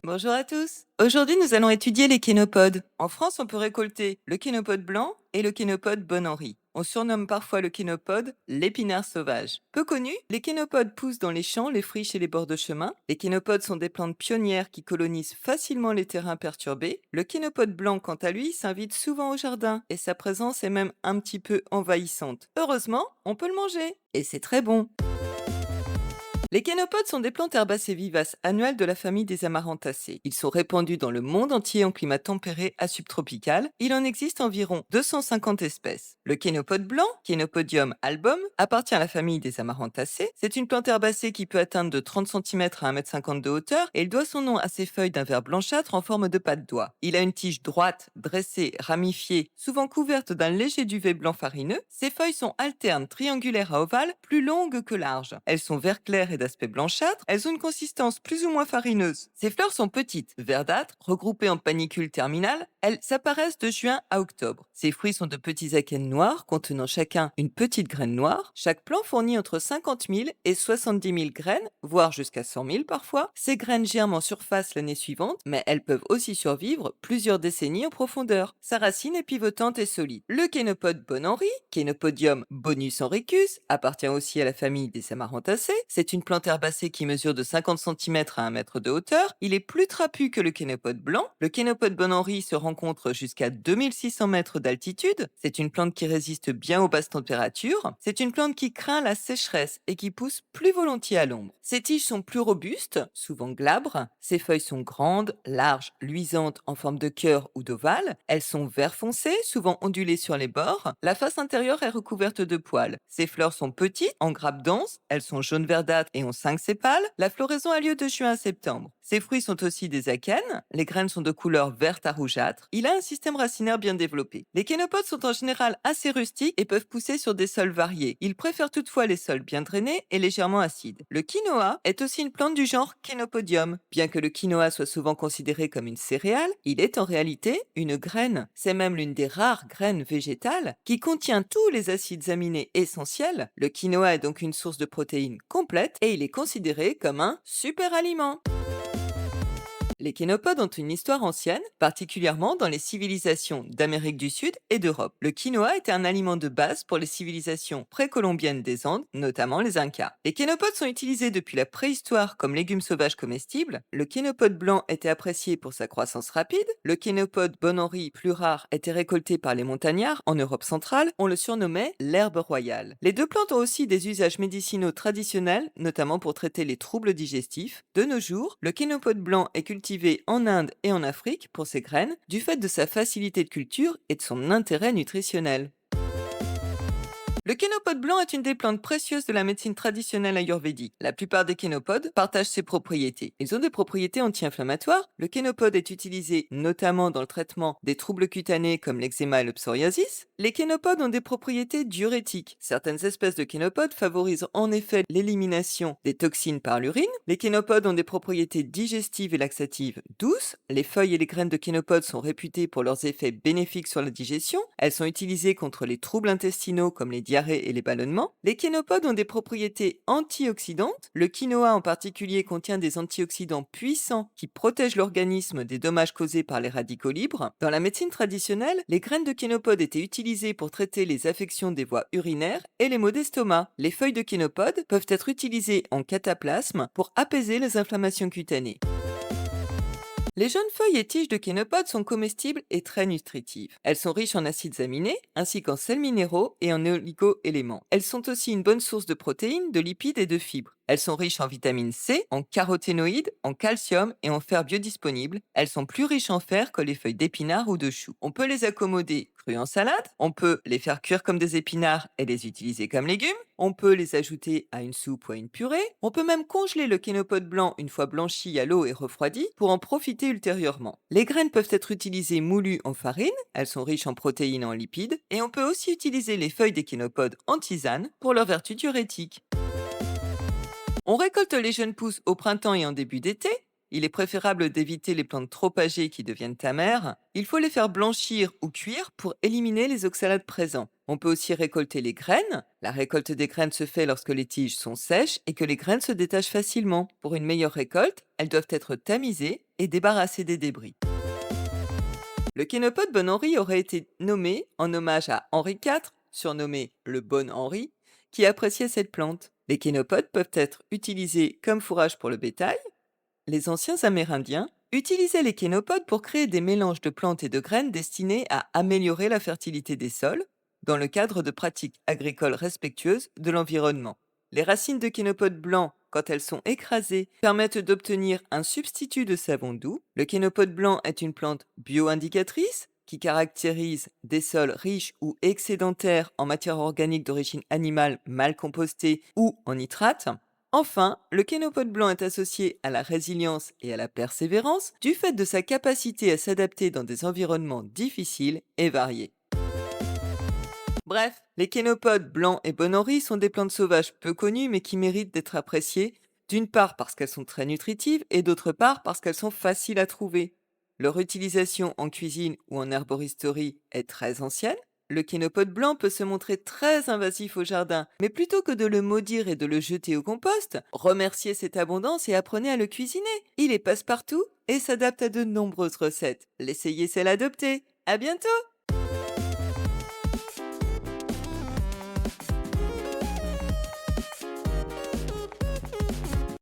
Bonjour à tous. Aujourd'hui, nous allons étudier les kénopodes. En France, on peut récolter le kénopode blanc et le kénopode Bon-Henri. On surnomme parfois le kénopode l'épinard sauvage. Peu connu, les kénopodes poussent dans les champs, les friches et les bords de chemin. Les kénopodes sont des plantes pionnières qui colonisent facilement les terrains perturbés. Le kénopode blanc, quant à lui, s'invite souvent au jardin et sa présence est même un petit peu envahissante. Heureusement, on peut le manger et c'est très bon. Les kénopodes sont des plantes herbacées vivaces annuelles de la famille des Amaranthaceae. Ils sont répandus dans le monde entier en climat tempéré à subtropical. Il en existe environ 250 espèces. Le kénopode blanc, Kénopodium album, appartient à la famille des Amaranthaceae. C'est une plante herbacée qui peut atteindre de 30 cm à 1,50 m de hauteur et il doit son nom à ses feuilles d'un vert blanchâtre en forme de pas de doigt. Il a une tige droite, dressée, ramifiée, souvent couverte d'un léger duvet blanc farineux. Ses feuilles sont alternes, triangulaires à ovales, plus longues que larges. Elles sont vert clair et d'aspect blanchâtre, elles ont une consistance plus ou moins farineuse. Ces fleurs sont petites, verdâtres, regroupées en panicules terminales. Elles s'apparaissent de juin à octobre. Ces fruits sont de petits akènes noirs contenant chacun une petite graine noire. Chaque plant fournit entre 50 000 et 70 000 graines, voire jusqu'à 100 000 parfois. Ces graines germent en surface l'année suivante, mais elles peuvent aussi survivre plusieurs décennies en profondeur. Sa racine est pivotante et solide. Le kénopode Bon-Henri, Kénopodium bonus henricus, appartient aussi à la famille des Amaranthaceae. C'est une plante herbacée qui mesure de 50 cm à 1 mètre de hauteur. Il est plus trapu que le kénopode blanc. Le kénopode Bon-Henri se rencontre jusqu'à 2600 mètres d'altitude. C'est une plante qui résiste bien aux basses températures. C'est une plante qui craint la sécheresse et qui pousse plus volontiers à l'ombre. Ses tiges sont plus robustes, souvent glabres. Ses feuilles sont grandes, larges, luisantes en forme de cœur ou d'ovale. Elles sont vert foncé, souvent ondulées sur les bords. La face intérieure est recouverte de poils. Ses fleurs sont petites, en grappes denses. Elles sont jaune verdâtres et ont 5 sépales. La floraison a lieu de juin à septembre. Ses fruits sont aussi des akènes. Les graines sont de couleur verte à rougeâtre. Il a un système racinaire bien développé. Les kénopodes sont en général assez rustiques et peuvent pousser sur des sols variés. Ils préfèrent toutefois les sols bien drainés et légèrement acides. Le quinoa est aussi une plante du genre Kénopodium. Bien que le quinoa soit souvent considéré comme une céréale, il est en réalité une graine. C'est même l'une des rares graines végétales qui contient tous les acides aminés essentiels. Le quinoa est donc une source de protéines complète et il est considéré comme un super aliment. Les kénopodes ont une histoire ancienne, particulièrement dans les civilisations d'Amérique du Sud et d'Europe. Le quinoa était un aliment de base pour les civilisations précolombiennes des Andes, notamment les Incas. Les kénopodes sont utilisés depuis la préhistoire comme légumes sauvages comestibles. Le kénopode blanc était apprécié pour sa croissance rapide. Le kénopode Bon-Henri, plus rare, était récolté par les montagnards en Europe centrale. On le surnommait l'herbe royale. Les deux plantes ont aussi des usages médicinaux traditionnels, notamment pour traiter les troubles digestifs. De nos jours, le kénopode blanc est cultivé en Inde et en Afrique pour ses graines, du fait de sa facilité de culture et de son intérêt nutritionnel. Le kénopode blanc est une des plantes précieuses de la médecine traditionnelle ayurvédique. La plupart des kénopodes partagent ces propriétés. Ils ont des propriétés anti-inflammatoires. Le kénopode est utilisé notamment dans le traitement des troubles cutanés comme l'eczéma et le psoriasis. Les kénopodes ont des propriétés diurétiques. Certaines espèces de kénopodes favorisent en effet l'élimination des toxines par l'urine. Les kénopodes ont des propriétés digestives et laxatives douces. Les feuilles et les graines de kénopodes sont réputées pour leurs effets bénéfiques sur la digestion. Elles sont utilisées contre les troubles intestinaux comme les diarrhées et les ballonnements. Les kénopodes ont des propriétés antioxydantes. Le quinoa en particulier contient des antioxydants puissants qui protègent l'organisme des dommages causés par les radicaux libres. Dans la médecine traditionnelle, les graines de kénopode étaient utilisées pour traiter les affections des voies urinaires et les maux d'estomac. Les feuilles de kénopode peuvent être utilisées en cataplasme pour apaiser les inflammations cutanées. Les jeunes feuilles et tiges de kénopode sont comestibles et très nutritives. Elles sont riches en acides aminés, ainsi qu'en sels minéraux et en oligo-éléments. Elles sont aussi une bonne source de protéines, de lipides et de fibres. Elles sont riches en vitamine C, en caroténoïdes, en calcium et en fer biodisponible. Elles sont plus riches en fer que les feuilles d'épinards ou de choux. On peut les accommoder crues en salade, on peut les faire cuire comme des épinards et les utiliser comme légumes, on peut les ajouter à une soupe ou à une purée, on peut même congeler le kénopode blanc une fois blanchi à l'eau et refroidi pour en profiter ultérieurement. Les graines peuvent être utilisées moulues en farine, elles sont riches en protéines et en lipides, et on peut aussi utiliser les feuilles des kénopodes en tisane pour leur vertu diurétique. On récolte les jeunes pousses au printemps et en début d'été. Il est préférable d'éviter les plantes trop âgées qui deviennent amères. Il faut les faire blanchir ou cuire pour éliminer les oxalates présents. On peut aussi récolter les graines. La récolte des graines se fait lorsque les tiges sont sèches et que les graines se détachent facilement. Pour une meilleure récolte, elles doivent être tamisées et débarrasser des débris. Le kénopode Bon Henri aurait été nommé en hommage à Henri IV, surnommé le Bon Henri, qui appréciait cette plante. Les kénopodes peuvent être utilisés comme fourrage pour le bétail. Les anciens Amérindiens utilisaient les kénopodes pour créer des mélanges de plantes et de graines destinés à améliorer la fertilité des sols, dans le cadre de pratiques agricoles respectueuses de l'environnement. Les racines de kénopodes blancs, quand elles sont écrasées, permettent d'obtenir un substitut de savon doux. Le kénopode blanc est une plante bio-indicatrice qui caractérise des sols riches ou excédentaires en matière organique d'origine animale mal compostée ou en nitrate. Enfin, le kénopode blanc est associé à la résilience et à la persévérance du fait de sa capacité à s'adapter dans des environnements difficiles et variés. Bref, les kénopodes blancs et Bon Henri sont des plantes sauvages peu connues mais qui méritent d'être appréciées, d'une part parce qu'elles sont très nutritives et d'autre part parce qu'elles sont faciles à trouver. Leur utilisation en cuisine ou en herboristerie est très ancienne. Le kénopode blanc peut se montrer très invasif au jardin, mais plutôt que de le maudire et de le jeter au compost, remerciez cette abondance et apprenez à le cuisiner. Il est passe-partout et s'adapte à de nombreuses recettes. L'essayer, c'est l'adopter. À bientôt!